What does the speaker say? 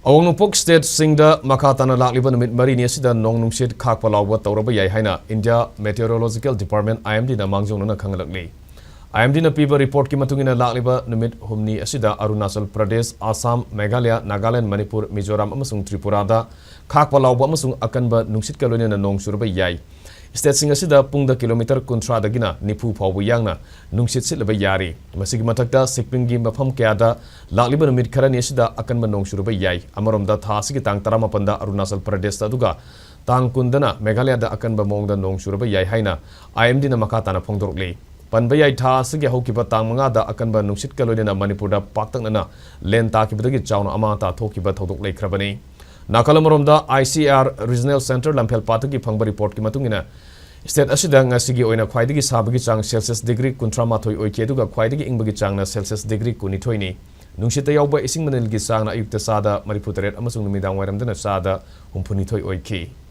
awang nungpok state singda makatana lakliba numit mari ni asida nong nungshit khakpa laoba touraba haina India Meteorological Department IMD na mangjong na khanghallakli. IMD na piba report ki matungina lakliba numit humni asida Arunachal Pradesh, Assam, Meghalaya, Nagaland, Manipur, Mizoram amasung Tripura da khakpa laoba amasung akanba nungshit kalone na nong suraba yai. State sing asida pungda kilometer kuntra dagina nipu phawu yangna nungshit sitlaba yari. Masigi matakta sikpingi mafam kayada lakliba numit kharani asida akanba nong suraba yai. Amaromda tha asigi tang 18 da Arunachal Pradesh da aduga tang kundana Meghalaya da akanba mongda nong suraba yai haina IMD na makatana phongdorokli. Panba yai tha asigi hokiba tang 5 da akanba nungshit kalonena Manipur da paktaknana len takibadagi chawna amata thokiba thodok leikrabani. Nakalamaromda ICR Regional Center Imphal Pataki phangba report ki matungina state asida ngasigi oina khwaidagi sabagi chang Celsius degree 13 oike aduga khwaidagi ingbagi chang na Celsius degree 12 ni nungshita yawba ising manil gi chang na ayukta sada Manipur 8 amasung numidang wairamdana sada 32 oike.